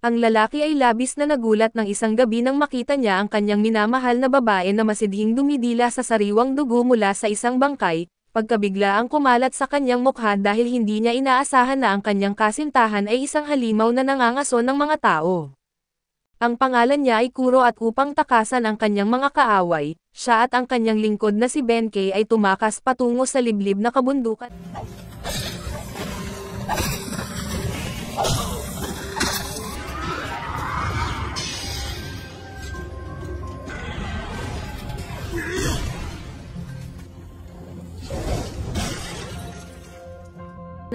Ang lalaki ay labis na nagulat ng isang gabi nang makita niya ang kanyang minamahal na babae na masidhing dumidila sa sariwang dugo mula sa isang bangkay, pagkabiglaang kumalat sa kanyang mukha dahil hindi niya inaasahan na ang kanyang kasintahan ay isang halimaw na nangangaso ng mga tao. Ang pangalan niya ay Kuro at upang takasan ang kanyang mga kaaway, siya at ang kanyang lingkod na si Benkei ay tumakas patungo sa liblib na kabundukan.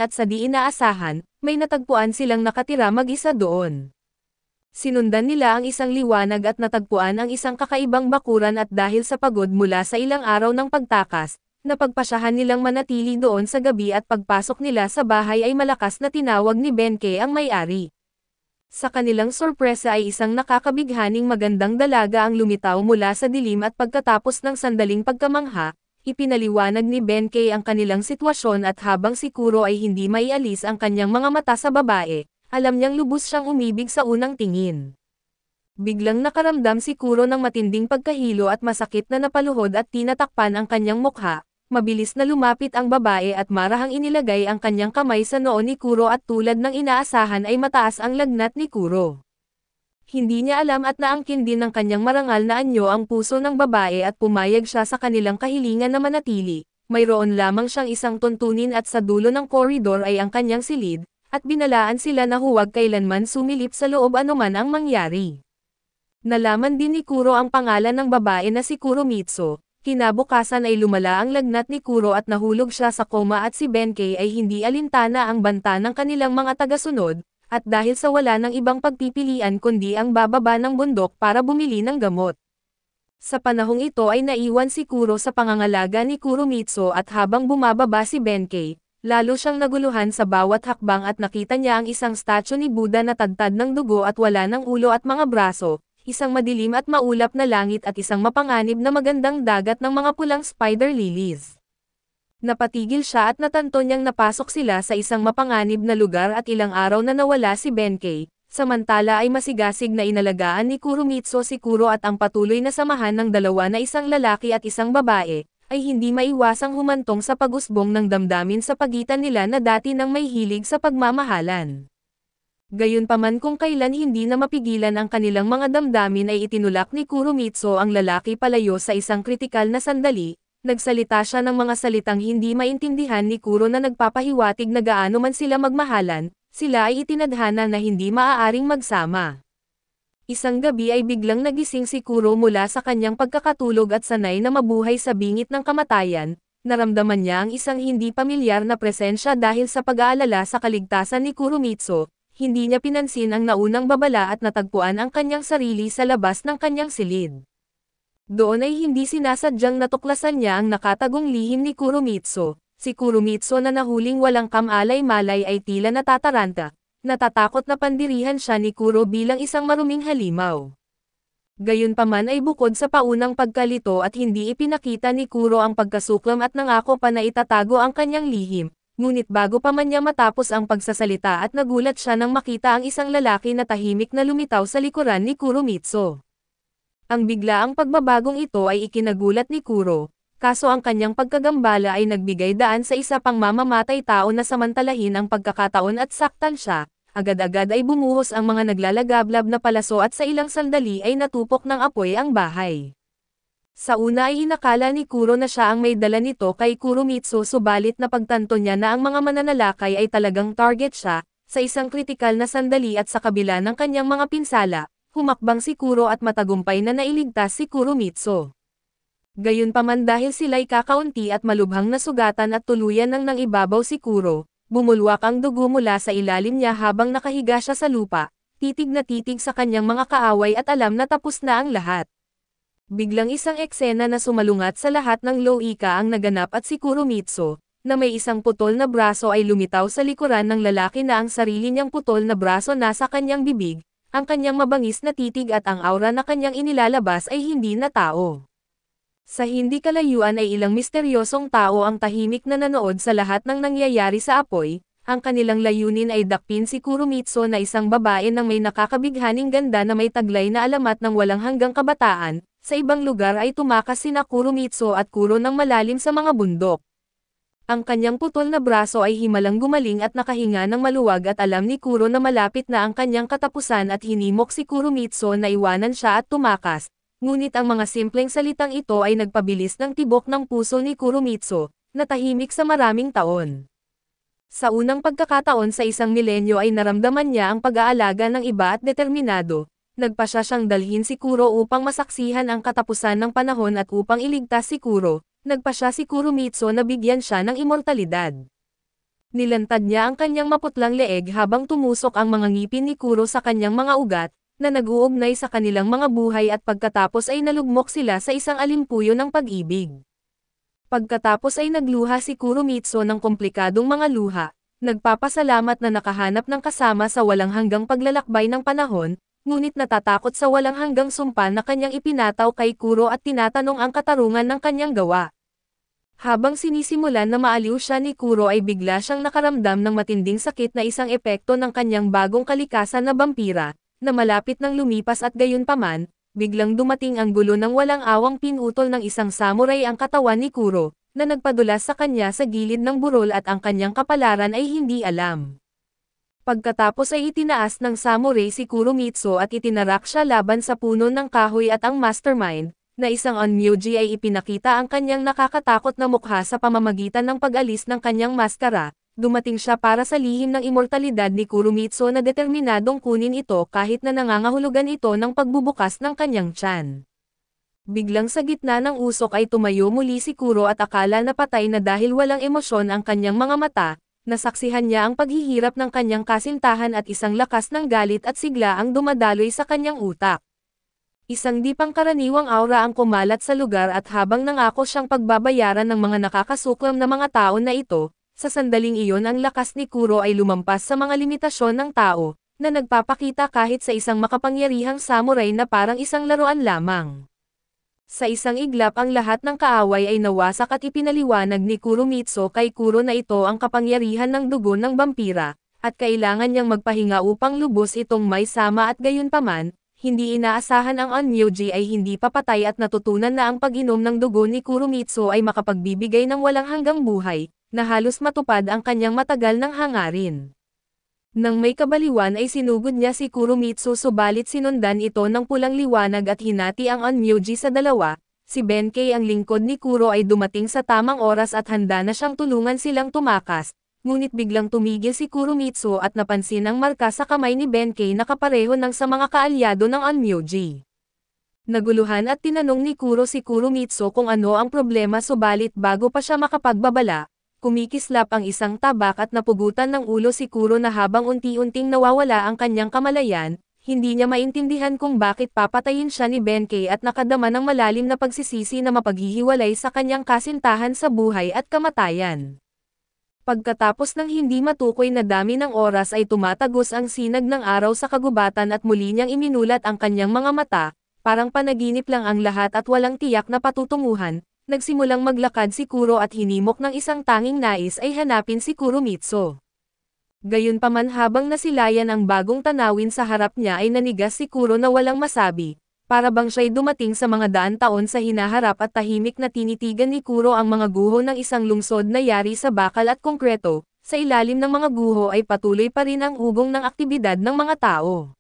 At sa di inaasahan, may natagpuan silang nakatira mag-isa doon. Sinundan nila ang isang liwanag at natagpuan ang isang kakaibang bakuran at dahil sa pagod mula sa ilang araw ng pagtakas, napagpasyahan nilang manatili doon sa gabi at pagpasok nila sa bahay ay malakas na tinawag ni Benkei ang may-ari. Sa kanilang sorpresa ay isang nakakabighaning magandang dalaga ang lumitaw mula sa dilim at pagkatapos ng sandaling pagkamangha, ipinaliwanag ni Benkei ang kanilang sitwasyon at habang si Kuro ay hindi maialis ang kanyang mga mata sa babae, alam niyang lubos siyang umibig sa unang tingin. Biglang nakaramdam si Kuro ng matinding pagkahilo at masakit na napaluhod at tinatakpan ang kanyang mukha, mabilis na lumapit ang babae at marahang inilagay ang kanyang kamay sa noo ni Kuro at tulad ng inaasahan ay mataas ang lagnat ni Kuro. Hindi niya alam at naangkin din ng kanyang marangal na anyo ang puso ng babae at pumayag siya sa kanilang kahilingan na manatili. Mayroon lamang siyang isang tuntunin at sa dulo ng koridor ay ang kanyang silid, at binalaan sila na huwag kailanman sumilip sa loob anuman ang mangyari. Nalaman din ni Kuro ang pangalan ng babae na si Kuromitsu. Kinabukasan ay lumala ang lagnat ni Kuro at nahulog siya sa koma at si Benkei ay hindi alintana ang banta ng kanilang mga tagasunod, at dahil sa wala ng ibang pagpipilian kundi ang bababa ng bundok para bumili ng gamot. Sa panahong ito ay naiwan si Kuro sa pangangalaga ni Kuromitsu at habang bumababa si Benkei, lalo siyang naguluhan sa bawat hakbang at nakita niya ang isang statue ni Buddha na tadtad ng dugo at wala ng ulo at mga braso, isang madilim at maulap na langit at isang mapanganib na magandang dagat ng mga pulang spider lilies. Napatigil siya at natanto niyang napasok sila sa isang mapanganib na lugar at ilang araw na nawala si Benkei, samantala ay masigasig na inalagaan ni Kuromitsu si Kuro at ang patuloy na samahan ng dalawa na isang lalaki at isang babae, ay hindi maiwasang humantong sa pag-usbong ng damdamin sa pagitan nila na dati nang may hilig sa pagmamahalan. Gayunpaman kung kailan hindi na mapigilan ang kanilang mga damdamin ay itinulak ni Kuromitsu ang lalaki palayo sa isang kritikal na sandali. Nagsalita siya ng mga salitang hindi maintindihan ni Kuro na nagpapahiwatig na gaano man sila magmahalan, sila ay itinadhana na hindi maaaring magsama. Isang gabi ay biglang nagising si Kuro mula sa kanyang pagkakatulog at sanay na mabuhay sa bingit ng kamatayan, naramdaman niya ang isang hindi pamilyar na presensya dahil sa pag-aalala sa kaligtasan ni Kuromitsu, hindi niya pinansin ang naunang babala at natagpuan ang kanyang sarili sa labas ng kanyang silid. Doon ay hindi sinasadyang natuklasan niya ang nakatagong lihim ni Kuromitsu. Si Kuromitsu na nahuling walang kamalay-malay ay tila natataranta. Natatakot na pandirihan siya ni Kuro bilang isang maruming halimaw. Gayunpaman ay bukod sa paunang pagkalito at hindi ipinakita ni Kuro ang pagkasuklam at nangako pa na itatago ang kanyang lihim. Ngunit bago pa man niya matapos ang pagsasalita at nagulat siya nang makita ang isang lalaki na tahimik na lumitaw sa likuran ni Kuromitsu. Ang biglaang pagbabagong ito ay ikinagulat ni Kuro, kaso ang kanyang pagkagambala ay nagbigay daan sa isa pang mamamatay tao na samantalahin ang pagkakataon at saktan siya, agad-agad ay bumuhos ang mga naglalagablab na palaso at sa ilang sandali ay natupok ng apoy ang bahay. Sa una ay inakala ni Kuro na siya ang may dala nito kay Kuromitsu subalit napagtanto niya na ang mga mananalakay ay talagang target siya, sa isang kritikal na sandali at sa kabila ng kanyang mga pinsala. Humakbang si Kuro at matagumpay na nailigtas si Kuromitsu. Gayunpaman dahil sila'y kakaunti at malubhang nasugatan at tuluyan nang ibabaw si Kuro, bumulwak ang dugo mula sa ilalim niya habang nakahiga siya sa lupa, titig na titig sa kanyang mga kaaway at alam na tapos na ang lahat. Biglang isang eksena na sumalungat sa lahat ng loika ang naganap at si Kuromitsu, na may isang putol na braso ay lumitaw sa likuran ng lalaki na ang sarili niyang putol na braso nasa kanyang bibig. Ang kanyang mabangis na titig at ang aura na kanyang inilalabas ay hindi na tao. Sa hindi kalayuan ay ilang misteryosong tao ang tahimik na nanood sa lahat ng nangyayari sa apoy, ang kanilang layunin ay dakpin si Kuromitsu na isang babae ng may nakakabighaning ganda na may taglay na alamat ng walang hanggang kabataan. Sa ibang lugar ay tumakas sina Kuromitsu at Kuro ng malalim sa mga bundok. Ang kanyang putol na braso ay himalang gumaling at nakahinga ng maluwag at alam ni Kuro na malapit na ang kanyang katapusan at hinimok si Kuromitsu na iwanan siya at tumakas. Ngunit ang mga simpleng salitang ito ay nagpabilis ng tibok ng puso ni Kuromitsu, na tahimik sa maraming taon. Sa unang pagkakataon sa isang milenyo ay naramdaman niya ang pag-aalaga ng iba at determinado. Nagpasya siyang dalhin si Kuro upang masaksihan ang katapusan ng panahon at upang iligtas si Kuro. Nagpasya si Kuromitsu na bigyan siya ng immortalidad. Nilantad niya ang kanyang maputlang leeg habang tumusok ang mga ngipin ni Kuro sa kanyang mga ugat, na nag-uugnay sa kanilang mga buhay at pagkatapos ay nalugmok sila sa isang alimpuyo ng pag-ibig. Pagkatapos ay nagluha si Kuromitsu ng komplikadong mga luha, nagpapasalamat na nakahanap ng kasama sa walang hanggang paglalakbay ng panahon, ngunit natatakot sa walang hanggang sumpa na kanyang ipinataw kay Kuro at tinatanong ang katarungan ng kanyang gawa. Habang sinisimulan na maaliw siya ni Kuro ay bigla siyang nakaramdam ng matinding sakit na isang epekto ng kanyang bagong kalikasan na vampira, na malapit nang lumipas at gayunpaman, biglang dumating ang gulo ng walang awang pinutol ng isang samurai ang katawan ni Kuro, na nagpadulas sa kanya sa gilid ng burol at ang kanyang kapalaran ay hindi alam. Pagkatapos ay itinaas ng samurai si Kuromitsu at itinarak siya laban sa puno ng kahoy at ang mastermind, na isang onmyoji ay ipinakita ang kanyang nakakatakot na mukha sa pamamagitan ng pag-alis ng kanyang maskara. Dumating siya para sa lihim ng immortalidad ni Kuromitsu na determinadong kunin ito kahit na nangangahulugan ito ng pagbubukas ng kanyang tiyan. Biglang sa gitna ng usok ay tumayo muli si Kuro at akala na patay na dahil walang emosyon ang kanyang mga mata, nasaksihan niya ang paghihirap ng kanyang kasintahan at isang lakas ng galit at sigla ang dumadaloy sa kanyang utak. Isang di pangkaraniwang aura ang kumalat sa lugar at habang nangako siyang pagbabayaran ng mga nakakasuklam na mga tao na ito, sa sandaling iyon ang lakas ni Kuro ay lumampas sa mga limitasyon ng tao, na nagpapakita kahit sa isang makapangyarihang samurai na parang isang laruan lamang. Sa isang iglap ang lahat ng kaaway ay nawasak at ipinaliwanag ni Kuromitsu kay Kuro na ito ang kapangyarihan ng dugo ng vampira, at kailangan niyang magpahinga upang lubos itong may sama at gayunpaman, hindi inaasahan ang onmyoji ay hindi papatay at natutunan na ang pag-inom ng dugo ni Kuromitsu ay makapagbibigay ng walang hanggang buhay, na halos matupad ang kanyang matagal ng hangarin. Nang may kabaliwan ay sinugod niya si Kuromitsu subalit sinundan ito ng pulang liwanag at hinati ang onmyoji sa dalawa. Si Benkei ang lingkod ni Kuro ay dumating sa tamang oras at handa na siyang tulungan silang tumakas, ngunit biglang tumigil si Kuromitsu at napansin ang marka sa kamay ni Benkei na kapareho ng sa mga kaalyado ng onmyoji. Naguluhan at tinanong ni Kuro si Kuromitsu kung ano ang problema subalit bago pa siya makapagbabala, kumikislap ang isang tabak at napugutan ng ulo si Kuro na habang unti-unting nawawala ang kanyang kamalayan, hindi niya maintindihan kung bakit papatayin siya ni Benkei at nakadama ng malalim na pagsisisi na mapaghihiwalay sa kanyang kasintahan sa buhay at kamatayan. Pagkatapos ng hindi matukoy na dami ng oras ay tumatagos ang sinag ng araw sa kagubatan at muli niyang iminulat ang kanyang mga mata, parang panaginip lang ang lahat at walang tiyak na patutunguhan. Nagsimulang maglakad si Kuro at hinimok ng isang tanging nais ay hanapin si Kuromitsu. Gayunpaman habang nasilayan ang bagong tanawin sa harap niya ay nanigas si Kuro na walang masabi, para bang siya'y dumating sa mga daan taon sa hinaharap at tahimik na tinitigan ni Kuro ang mga guho ng isang lungsod na yari sa bakal at konkreto, sa ilalim ng mga guho ay patuloy pa rin ang ugong ng aktibidad ng mga tao.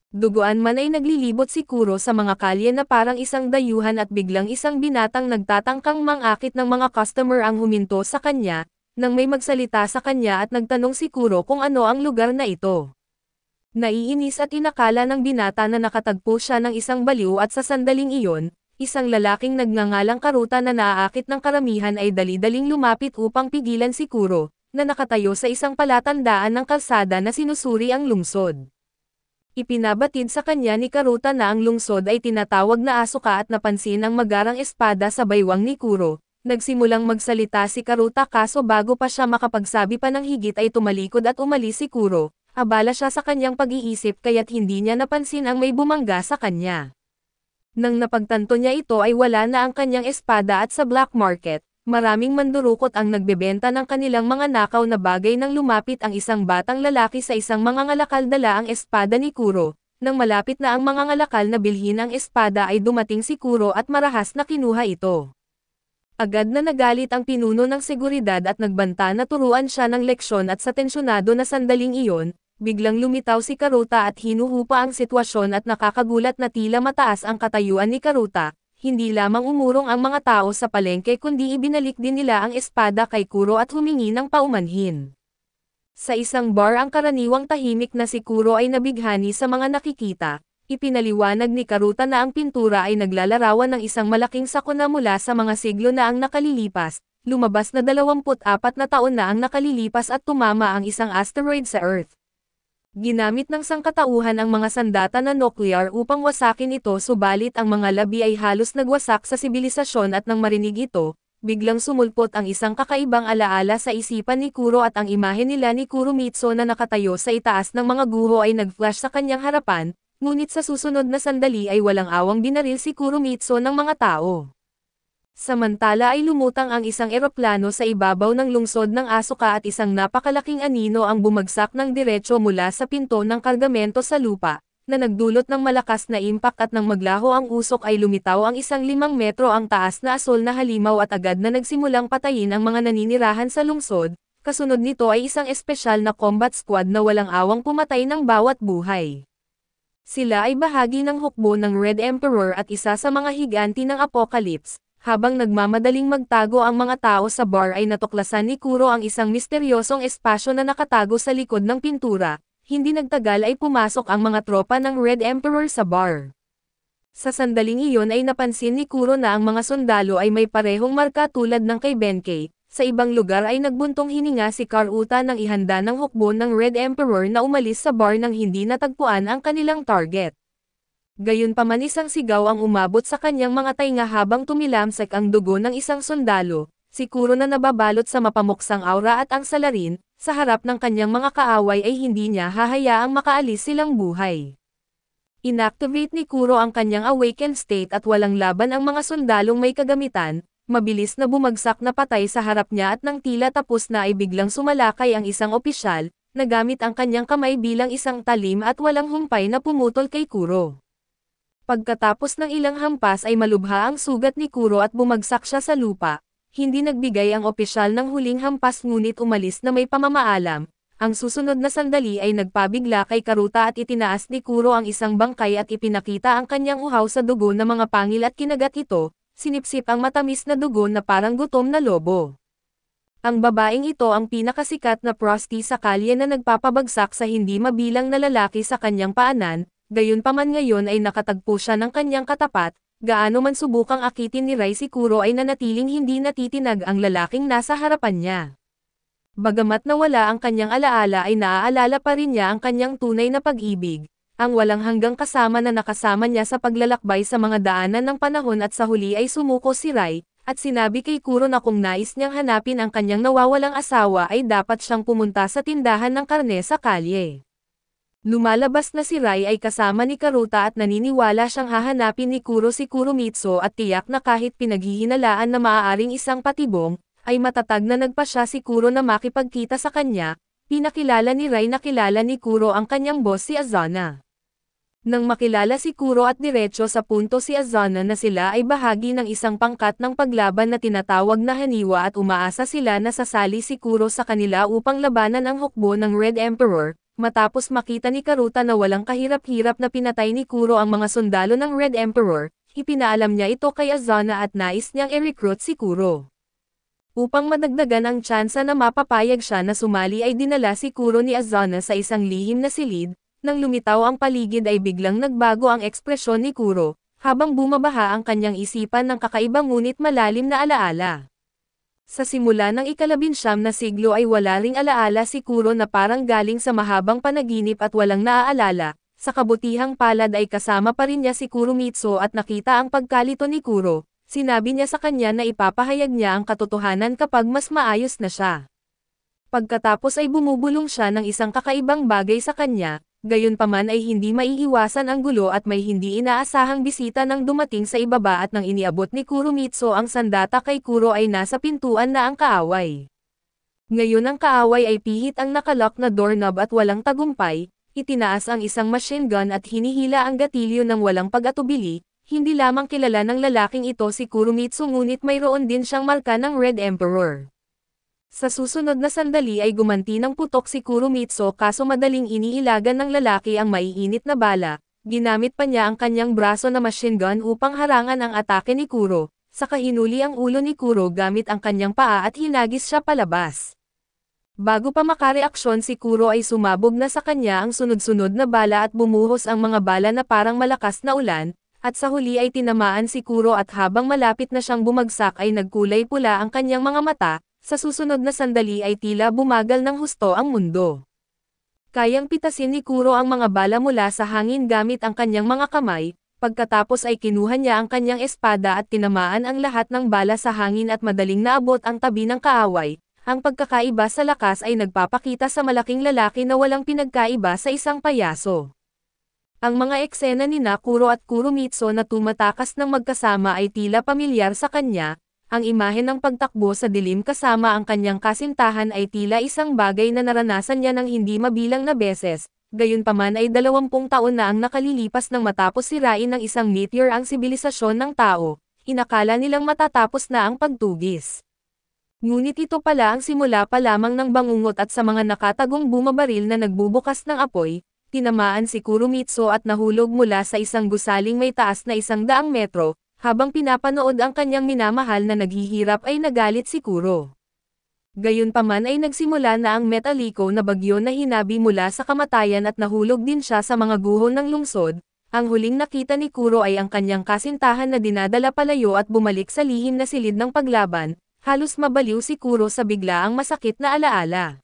Duguan man ay naglilibot si Kuro sa mga kalye na parang isang dayuhan at biglang isang binatang nagtatangkang mangakit ng mga customer ang huminto sa kanya, nang may magsalita sa kanya at nagtanong si Kuro kung ano ang lugar na ito. Naiinis at inakala ng binata na nakatagpo siya ng isang baliw at sa sandaling iyon, isang lalaking nagngangalang Karuta na naaakit ng karamihan ay dali-daling lumapit upang pigilan si Kuro, na nakatayo sa isang palatandaan ng kalsada na sinusuri ang lungsod. Ipinabatid sa kanya ni Karuta na ang lungsod ay tinatawag na Asuka at napansin ang magarang espada sa baywang ni Kuro. Nagsimulang magsalita si Karuta kaso bago pa siya makapagsabi pa ng higit ay tumalikod at umalis si Kuro. Abala siya sa kanyang pag-iisip kaya't hindi niya napansin ang may bumangga sa kanya. Nang napagtanto niya ito ay wala na ang kanyang espada at sa black market, Maraming mandurukot ang nagbebenta ng kanilang mga nakaw na bagay nang lumapit ang isang batang lalaki sa isang mangangalakal dala ang espada ni Kuro. Nang malapit na ang mangangalakal na bilhin ang espada ay dumating si Kuro at marahas na kinuha ito. Agad na nagalit ang pinuno ng seguridad at nagbanta na turuan siya ng leksyon at sa tensyonado na sandaling iyon, biglang lumitaw si Karuta at hinuhupa ang sitwasyon at nakakagulat na tila mataas ang katayuan ni Karuta. Hindi lamang umurong ang mga tao sa palengke kundi ibinalik din nila ang espada kay Kuro at humingi ng paumanhin. Sa isang bar ang karaniwang tahimik na si Kuro ay nabighani sa mga nakikita. Ipinaliwanag ni Karuta na ang pintura ay naglalarawan ng isang malaking sakuna mula sa mga siglo na ang nakalilipas. Lumabas na 24 na taon na ang nakalilipas at tumama ang isang asteroid sa Earth. Ginamit ng sangkatauhan ang mga sandata na nuclear upang wasakin ito subalit ang mga labi ay halos nagwasak sa sibilisasyon at nang marinig ito, biglang sumulpot ang isang kakaibang alaala sa isipan ni Kuro at ang imahe nila ni Kuromitsu na nakatayo sa itaas ng mga guho ay nag-flash sa kanyang harapan, ngunit sa susunod na sandali ay walang awang binaril si Kuromitsu ng mga tao. Samantala ay lumutang ang isang eroplano sa ibabaw ng lungsod ng Asuka at isang napakalaking anino ang bumagsak ng diretso mula sa pinto ng kargamento sa lupa, na nagdulot ng malakas na impact at nang maglaho ang usok ay lumitaw ang 5 metro ang taas na asol na halimaw at agad na nagsimulang patayin ang mga naninirahan sa lungsod, kasunod nito ay isang espesyal na combat squad na walang awang pumatay ng bawat buhay. Sila ay bahagi ng hukbo ng Red Emperor at isa sa mga higanti ng Apocalypse. Habang nagmamadaling magtago ang mga tao sa bar ay natuklasan ni Kuro ang isang misteryosong espasyo na nakatago sa likod ng pintura. Hindi nagtagal ay pumasok ang mga tropa ng Red Emperor sa bar. Sa sandaling iyon ay napansin ni Kuro na ang mga sundalo ay may parehong marka tulad ng kay Benkei. Sa ibang lugar ay nagbuntong hininga si Karuta nang ihanda ng hukbo ng Red Emperor na umalis sa bar nang hindi natagpuan ang kanilang target. Gayunpaman isang sigaw ang umabot sa kanyang mga tainga habang tumilamsak ang dugo ng isang sundalo, si Kuro na nababalot sa mapamuksang aura at ang salarin, sa harap ng kanyang mga kaaway ay hindi niya hahayaang makaalis silang buhay. Inactivate ni Kuro ang kanyang awakened state at walang laban ang mga sundalong may kagamitan, mabilis na bumagsak na patay sa harap niya at nang tila tapos na ay biglang sumalakay ang isang opisyal, nagamit ang kanyang kamay bilang isang talim at walang humpay na pumutol kay Kuro. Pagkatapos ng ilang hampas ay malubha ang sugat ni Kuro at bumagsak siya sa lupa. Hindi nagbigay ang opisyal ng huling hampas ngunit umalis na may pamamaalam. Ang susunod na sandali ay nagpabigla kay Karuta at itinaas ni Kuro ang isang bangkay at ipinakita ang kanyang uhaw sa dugo ng mga pangil at kinagat ito, sinipsip ang matamis na dugo na parang gutom na lobo. Ang babaeng ito ang pinakasikat na prosti sa kalye na nagpapabagsak sa hindi mabilang na lalaki sa kanyang paanan. Gayunpaman ngayon ay nakatagpo siya ng kanyang katapat, gaano man subukang akitin ni Rai si Kuro ay nanatiling hindi natitinag ang lalaking nasa harapan niya. Bagamat nawala ang kanyang alaala ay naaalala pa rin niya ang kanyang tunay na pag-ibig, ang walang hanggang kasama na nakasama niya sa paglalakbay sa mga daanan ng panahon at sa huli ay sumuko si Rai, at sinabi kay Kuro na kung nais niyang hanapin ang kanyang nawawalang asawa ay dapat siyang pumunta sa tindahan ng karne sa kalye. Lumalabas na si Rai ay kasama ni Karuta at naniniwala siyang hahanapin ni Kuro si Kuromitsu at tiyak na kahit pinaghihinalaan na maaaring isang patibong, ay matatag na nagpa siya si Kuro na makipagkita sa kanya. Pinakilala ni Rai na kilala ni Kuro ang kanyang boss si Azana. Nang makilala si Kuro at diretso sa punto si Azana na sila ay bahagi ng isang pangkat ng paglaban na tinatawag na Haniwa at umaasa sila na sasali si Kuro sa kanila upang labanan ang hukbo ng Red Emperor. Matapos makita ni Karuta na walang kahirap-hirap na pinatay ni Kuro ang mga sundalo ng Red Emperor, ipinaalam niya ito kay Azana at nais niyang i-recruit si Kuro. Upang madagdagan ang tsansa na mapapayag siya na sumali ay dinala si Kuro ni Azana sa isang lihim na silid. Nang lumitaw ang paligid ay biglang nagbago ang ekspresyon ni Kuro, habang bumabaha ang kanyang isipan ng kakaibang ngunit malalim na alaala. Sa simula ng ika-19 na siglo ay wala ring alaala si Kuro na parang galing sa mahabang panaginip at walang naaalala. Sa kabutihang palad ay kasama pa rin niya si Kuromitsu at nakita ang pagkalito ni Kuro. Sinabi niya sa kanya na ipapahayag niya ang katotohanan kapag mas maayos na siya. Pagkatapos ay bumubulong siya ng isang kakaibang bagay sa kanya, Gayunpaman ay hindi maiiwasan ang gulo at may hindi inaasahang bisita nang dumating sa ibaba at nang iniabot ni Kurumitsu ang sandata kay Kuro ay nasa pintuan na ang kaaway. Ngayon ang kaaway ay pihit ang nakalock na doorknob at walang tagumpay, itinaas ang isang machine gun at hinihila ang gatilyo ng walang pag-atubili, hindi lamang kilala ng lalaking ito si Kurumitsu ngunit mayroon din siyang marka ng Red Emperor. Sa susunod na sandali ay gumanti ng putok si Kurumitsu kaso madaling iniilagan ng lalaki ang maiinit na bala, ginamit pa niya ang kanyang braso na machine gun upang harangan ang atake ni Kuro, saka hinuli ang ulo ni Kuro gamit ang kanyang paa at hinagis siya palabas. Bago pa makareaksyon si Kuro ay sumabog na sa kanya ang sunod-sunod na bala at bumuhos ang mga bala na parang malakas na ulan, at sa huli ay tinamaan si Kuro at habang malapit na siyang bumagsak ay nagkulay pula ang kanyang mga mata. Sa susunod na sandali ay tila bumagal ng husto ang mundo. Kayang pitasin ni Kuro ang mga bala mula sa hangin gamit ang kanyang mga kamay, pagkatapos ay kinuha niya ang kanyang espada at tinamaan ang lahat ng bala sa hangin at madaling naabot ang tabi ng kaaway. Ang pagkakaiba sa lakas ay nagpapakita sa malaking lalaki na walang pinagkaiba sa isang payaso. Ang mga eksena ni Kuro at Kurumitsu na tumatakas ng magkasama ay tila pamilyar sa kanya. Ang imahe ng pagtakbo sa dilim kasama ang kanyang kasintahan ay tila isang bagay na naranasan niya ng hindi mabilang na beses, gayunpaman ay 20 taon na ang nakalilipas nang matapos sirain ng isang meteor ang sibilisasyon ng tao, inakala nilang matatapos na ang pagtugis. Ngunit ito pala ang simula pa lamang ng bangungot at sa mga nakatagong bumabaril na nagbubukas ng apoy, tinamaan si Kurumitsu at nahulog mula sa isang gusaling may taas na 100 metro. Habang pinapanood ang kanyang minamahal na naghihirap ay nagalit si Kuro. Gayunpaman ay nagsimula na ang metaliko na bagyo na hinabi mula sa kamatayan at nahulog din siya sa mga guhon ng lungsod. Ang huling nakita ni Kuro ay ang kanyang kasintahan na dinadala palayo at bumalik sa lihim na silid ng paglaban, halos mabaliw si Kuro sa biglaang masakit na alaala.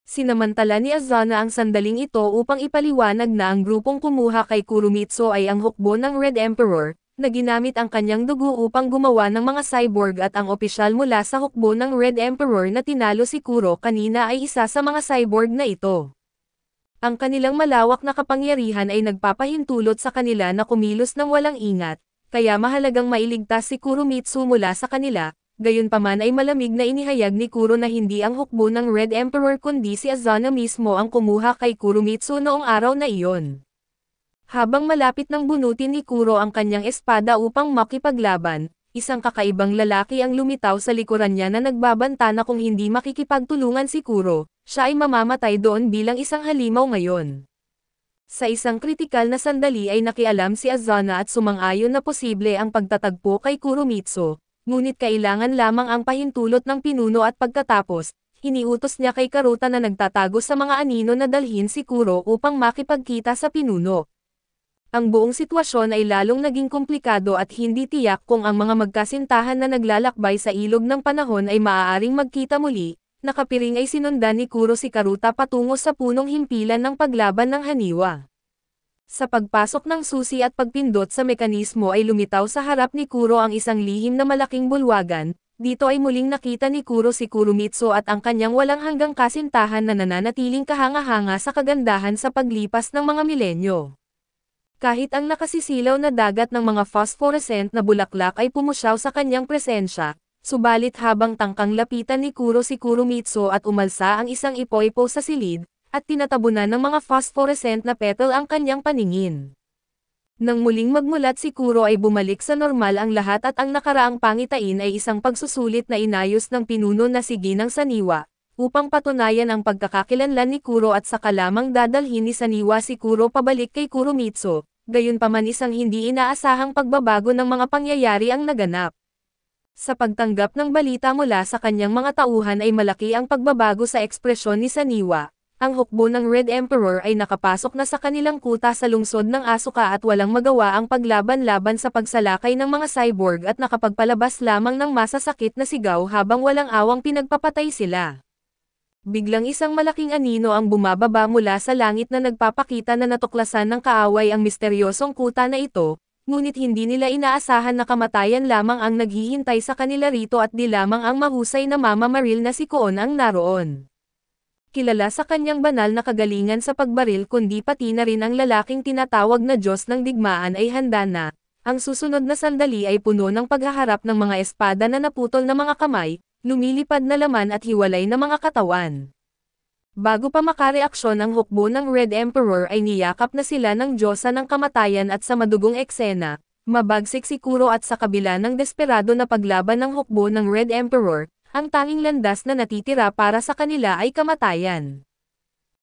Sinamantala ni Azana ang sandaling ito upang ipaliwanag na ang grupong kumuha kay Kurumitsu ay ang hukbo ng Red Emperor, na ginamit ang kanyang dugo upang gumawa ng mga cyborg at ang opisyal mula sa hukbo ng Red Emperor na tinalo si Kuro kanina ay isa sa mga cyborg na ito. Ang kanilang malawak na kapangyarihan ay nagpapahintulot sa kanila na kumilos ng walang ingat, kaya mahalagang mailigtas si Kurumitsu mula sa kanila, gayunpaman ay malamig na inihayag ni Kuro na hindi ang hukbo ng Red Emperor kundi si Azana mismo ang kumuha kay Kurumitsu noong araw na iyon. Habang malapit nang bunutin ni Kuro ang kanyang espada upang makipaglaban, isang kakaibang lalaki ang lumitaw sa likuran niya na nagbabanta na kung hindi makikipagtulungan si Kuro, siya ay mamamatay doon bilang isang halimaw ngayon. Sa isang kritikal na sandali ay nakialam si Azana at sumang-ayon na posible ang pagtatagpo kay Kurumitsu, ngunit kailangan lamang ang pahintulot ng pinuno at pagkatapos, iniutos niya kay Karuta na nagtatago sa mga anino na dalhin si Kuro upang makipagkita sa pinuno. Ang buong sitwasyon ay lalong naging komplikado at hindi tiyak kung ang mga magkasintahan na naglalakbay sa ilog ng panahon ay maaaring magkita muli. Nakapiring ay sinundan ni Kuro si Karuta patungo sa punong himpilan ng paglaban ng Haniwa. Sa pagpasok ng susi at pagpindot sa mekanismo ay lumitaw sa harap ni Kuro ang isang lihim na malaking bulwagan. Dito ay muling nakita ni Kuro si Kurumitsu at ang kanyang walang hanggang kasintahan na nananatiling kahanga-hanga sa kagandahan sa paglipas ng mga milenyo. Kahit ang nakasisilaw na dagat ng mga phosphorescent na bulaklak ay pumusyaw sa kanyang presensya, subalit habang tangkang lapitan ni Kuro si Kurumitsu at umalsa ang isang ipoipo sa silid, at tinatabunan ng mga phosphorescent na petal ang kanyang paningin. Nang muling magmulat si Kuro ay bumalik sa normal ang lahat at ang nakaraang pangitain ay isang pagsusulit na inayos ng pinuno na si Ginang Saniwa, upang patunayan ang pagkakakilanlan ni Kuro at saka lamang dadalhin ni Saniwa si Kuro pabalik kay Kurumitsu. Gayunpaman isang hindi inaasahang pagbabago ng mga pangyayari ang naganap. Sa pagtanggap ng balita mula sa kanyang mga tauhan ay malaki ang pagbabago sa ekspresyon ni Saniwa. Ang hukbo ng Red Emperor ay nakapasok na sa kanilang kuta sa lungsod ng Asuka at walang magawa ang paglaban-laban sa pagsalakay ng mga cyborg at nakapagpalabas lamang ng masasakit na sigaw habang walang awang pinagpapatay sila. Biglang isang malaking anino ang bumababa mula sa langit na nagpapakita na natuklasan ng kaaway ang misteryosong kuta na ito, ngunit hindi nila inaasahan na kamatayan lamang ang naghihintay sa kanila rito at di lamang ang mahusay na mamamaril na si Koon ang naroon. kilala sa kanyang banal na kagalingan sa pagbaril kundi pati na rin ang lalaking tinatawag na Diyos ng digmaan ay handa na. Ang susunod na sandali ay puno ng paghaharap ng mga espada na naputol na mga kamay, lumilipad na laman at hiwalay na mga katawan. Bago pa makareaksyon ang hukbo ng Red Emperor ay niyakap na sila ng Diyosa ng kamatayan at sa madugong eksena, mabagsik si Kuro at sa kabila ng desperado na paglaban ng hukbo ng Red Emperor, ang tanging landas na natitira para sa kanila ay kamatayan.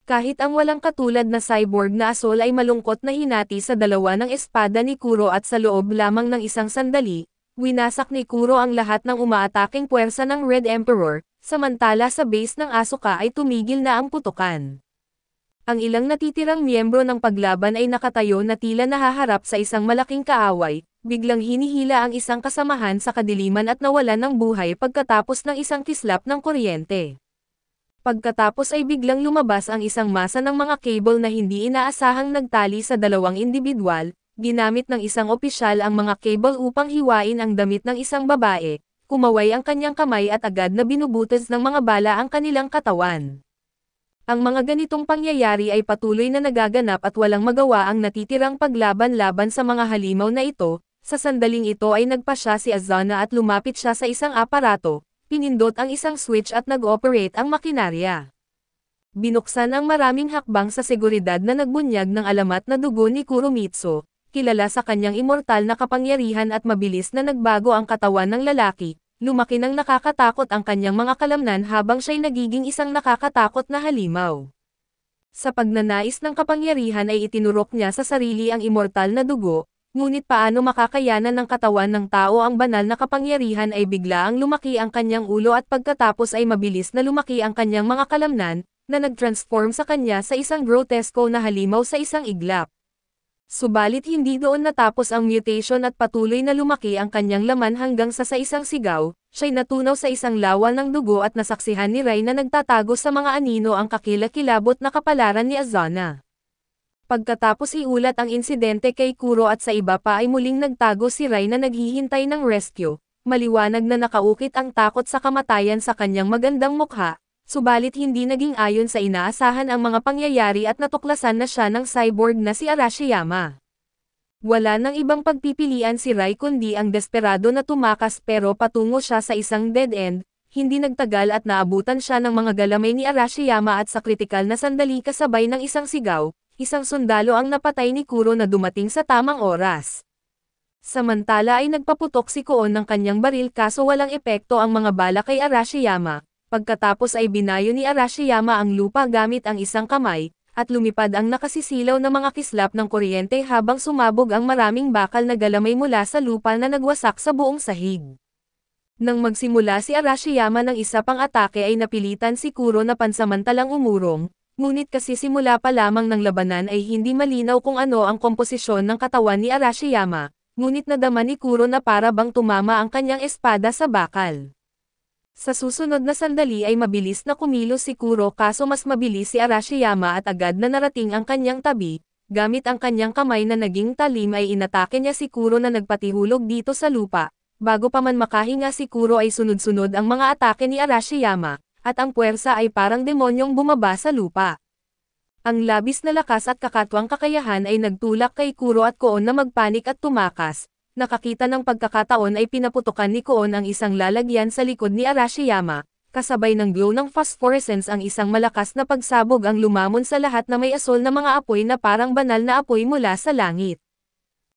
Kahit ang walang katulad na cyborg na asol ay malungkot na hinati sa dalawa ng espada ni Kuro at sa loob lamang ng isang sandali, winasak ni Kuro ang lahat ng umaataking puwersa ng Red Emperor, samantala sa base ng Asuka ay tumigil na ang putukan. Ang ilang natitirang miyembro ng paglaban ay nakatayo na tila nahaharap sa isang malaking kaaway, biglang hinihila ang isang kasamahan sa kadiliman at nawalan ng buhay pagkatapos ng isang kislap ng kuryente. Pagkatapos ay biglang lumabas ang isang masa ng mga cable na hindi inaasahang nagtali sa dalawang individual, ginamit ng isang opisyal ang mga cable upang hiwain ang damit ng isang babae, kumaway ang kanyang kamay at agad na binubutas ng mga bala ang kanilang katawan. Ang mga ganitong pangyayari ay patuloy na nagaganap at walang magawa ang natitirang paglaban-laban sa mga halimaw na ito, sa sandaling ito ay nagpasya si Azana at lumapit siya sa isang aparato, pinindot ang isang switch at nag-operate ang makinarya. Binuksan ang maraming hakbang sa seguridad na nagbunyag ng alamat na dugo ni Kuromitsu, kilala sa kanyang immortal na kapangyarihan at mabilis na nagbago ang katawan ng lalaki, lumaki ng nakakatakot ang kanyang mga kalamnan habang siya'y nagiging isang nakakatakot na halimaw. Sa pagnanais ng kapangyarihan ay itinurok niya sa sarili ang immortal na dugo, ngunit paano makakayanan ng katawan ng tao ang banal na kapangyarihan ay biglaang lumaki ang kanyang ulo at pagkatapos ay mabilis na lumaki ang kanyang mga kalamnan, na nag-transform sa kanya sa isang grotesko na halimaw sa isang iglap. Subalit hindi doon natapos ang mutation at patuloy na lumaki ang kanyang laman hanggang sa isang sigaw, siya'y natunaw sa isang lawal ng dugo at nasaksihan ni Rai na nagtatago sa mga anino ang kakilakilabot na kapalaran ni Azana. Pagkatapos iulat ang insidente kay Kuro at sa iba pa ay muling nagtago si Rai na naghihintay ng rescue, maliwanag na nakaukit ang takot sa kamatayan sa kanyang magandang mukha, subalit hindi naging ayon sa inaasahan ang mga pangyayari at natuklasan na siya ng cyborg na si Arashiyama. Wala nang ibang pagpipilian si Rai kundi ang desperado na tumakas pero patungo siya sa isang dead end, hindi nagtagal at naabutan siya ng mga galamay ni Arashiyama at sa kritikal na sandali kasabay ng isang sigaw, isang sundalo ang napatay ni Kuro na dumating sa tamang oras. Samantala ay nagpaputok si Koon ng kanyang baril kaso walang epekto ang mga bala kay Arashiyama, pagkatapos ay binayo ni Arashiyama ang lupa gamit ang isang kamay, at lumipad ang nakasisilaw na mga kislap ng kuryente habang sumabog ang maraming bakal na galamay mula sa lupa na nagwasak sa buong sahig. Nang magsimula si Arashiyama ng isa pang atake ay napilitan si Kuro na pansamantalang umurong, ngunit kasi simula pa lamang ng labanan ay hindi malinaw kung ano ang komposisyon ng katawan ni Arashiyama, ngunit nadama ni Kuro na para bang tumama ang kanyang espada sa bakal. Sa susunod na sandali ay mabilis na kumilos si Kuro kaso mas mabilis si Arashiyama at agad na narating ang kanyang tabi, gamit ang kanyang kamay na naging talim ay inatake niya si Kuro na nagpatihulog dito sa lupa, bago pa man makahinga si Kuro ay sunod-sunod ang mga atake ni Arashiyama, at ang puwersa ay parang demonyong bumaba sa lupa. Ang labis na lakas at kakatwang kakayahan ay nagtulak kay Kuro at Koon na magpanik at tumakas. Nakakita ng pagkakataon ay pinaputukan ni Koon ang isang lalagyan sa likod ni Arashiyama, kasabay ng glow ng phosphorescence ang isang malakas na pagsabog ang lumamon sa lahat na may asol na mga apoy na parang banal na apoy mula sa langit.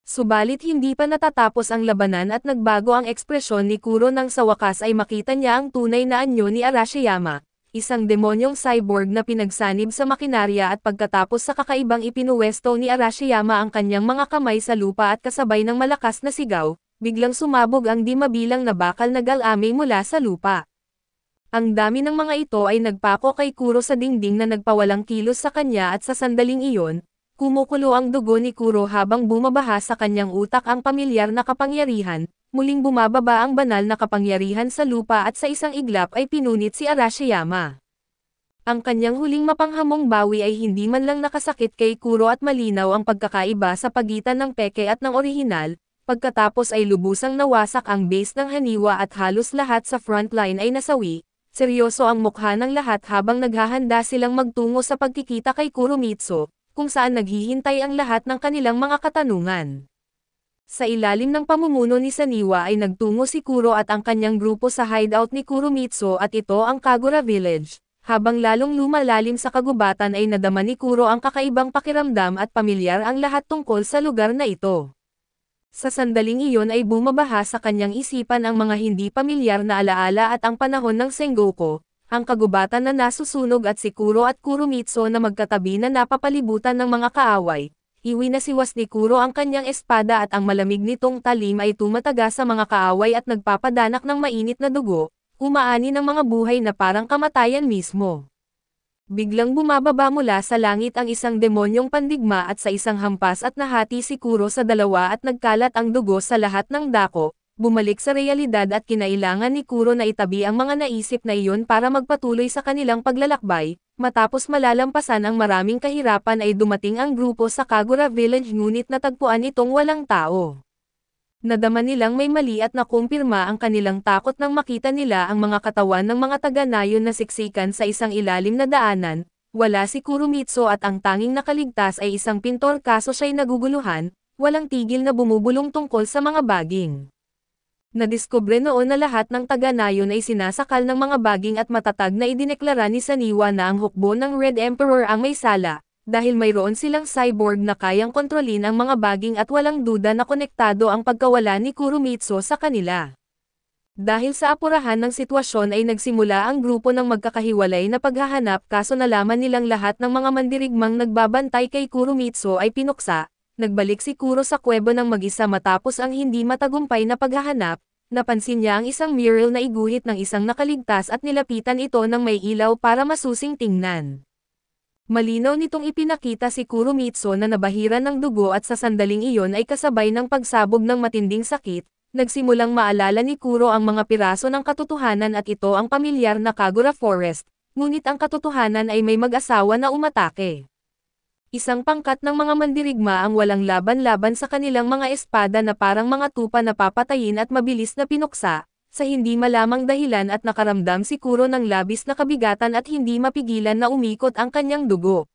Subalit hindi pa natatapos ang labanan at nagbago ang ekspresyon ni Kuro nang sa wakas ay makita niya ang tunay na anyo ni Arashiyama, isang demonyong cyborg na pinagsanib sa makinarya at pagkatapos sa kakaibang ipinuwesto ni Arashiyama ang kanyang mga kamay sa lupa at kasabay ng malakas na sigaw, biglang sumabog ang di mabilang na bakal na galami mula sa lupa. Ang dami ng mga ito ay nagpako kay Kuro sa dingding na nagpawalang kilos sa kanya at sa sandaling iyon, kumukulo ang dugo ni Kuro habang bumabaha sa kanyang utak ang pamilyar na kapangyarihan, muling bumababa ang banal na kapangyarihan sa lupa at sa isang iglap ay pinunit si Arashiyama. Ang kanyang huling mapanghamong bawi ay hindi man lang nakasakit kay Kuro at malinaw ang pagkakaiba sa pagitan ng peke at ng orihinal, pagkatapos ay lubusang nawasak ang base ng haniwa at halos lahat sa frontline ay nasawi, Seryoso ang mukha ng lahat habang naghahanda silang magtungo sa pagkikita kay Kuromitsu, kung saan naghihintay ang lahat ng kanilang mga katanungan. Sa ilalim ng pamumuno ni Saniwa ay nagtungo si Kuro at ang kanyang grupo sa hideout ni Kuromitsu at ito ang Kagura Village. Habang lalong lumalalim sa kagubatan ay nadama ni Kuro ang kakaibang pakiramdam at pamilyar ang lahat tungkol sa lugar na ito. Sa sandaling iyon ay bumabaha sa kanyang isipan ang mga hindi pamilyar na alaala at ang panahon ng Sengoku, ang kagubatan na nasusunog at si Kuro at Kuromitsu na magkatabi na napapalibutan ng mga kaaway. Iwinasiwas ni Kuro ang kanyang espada at ang malamig nitong talim ay tumataga sa mga kaaway at nagpapadanak ng mainit na dugo, umaani ng mga buhay na parang kamatayan mismo. Biglang bumababa mula sa langit ang isang demonyong pandigma at sa isang hampas at nahati si Kuro sa dalawa at nagkalat ang dugo sa lahat ng dako, bumalik sa realidad at kinailangan ni Kuro na itabi ang mga naisip na iyon para magpatuloy sa kanilang paglalakbay. Matapos malalampasan ang maraming kahirapan ay dumating ang grupo sa Kagura Village ngunit natagpuan itong walang tao. Nadama nilang may mali at nakumpirma ang kanilang takot nang makita nila ang mga katawan ng mga taga-nayon na siksikan sa isang ilalim na daanan. Wala si Kuromitsu at ang tanging nakaligtas ay isang pintor kaso siya'y naguguluhan, walang tigil na bumubulong tungkol sa mga baging. Nadiskubre noon na lahat ng taga-nayon ay sinasakal ng mga baging at matatag na idineklara ni Saniwa na ang hukbo ng Red Emperor ang may sala. Dahil mayroon silang cyborg na kayang kontrolin ang mga baging at walang duda na konektado ang pagkawala ni Kuromitsu sa kanila. Dahil sa apurahan ng sitwasyon ay nagsimula ang grupo ng magkakahiwalay na paghahanap kaso nalaman nilang lahat ng mga mandirigmang nagbabantay kay Kuromitsu ay pinuksa. Nagbalik si Kuro sa kuweba ng mag-isa matapos ang hindi matagumpay na paghahanap. Napansin niya ang isang mural na iguhit ng isang nakaligtas at nilapitan ito ng may ilaw para masusing tingnan. Malinaw nitong ipinakita si Kuromitsu na nabahiran ng dugo at sa sandaling iyon ay kasabay ng pagsabog ng matinding sakit, nagsimulang maalala ni Kuro ang mga piraso ng katotohanan at ito ang pamilyar na Kagura Forest, ngunit ang katotohanan ay may mag-asawa na umatake. Isang pangkat ng mga mandirigma ang walang laban-laban sa kanilang mga espada na parang mga tupa na papatayin at mabilis na pinuksa. Sa hindi malamang dahilan at nakaramdam si Kuro ng labis na kabigatan at hindi mapigilan na umikot ang kanyang dugo.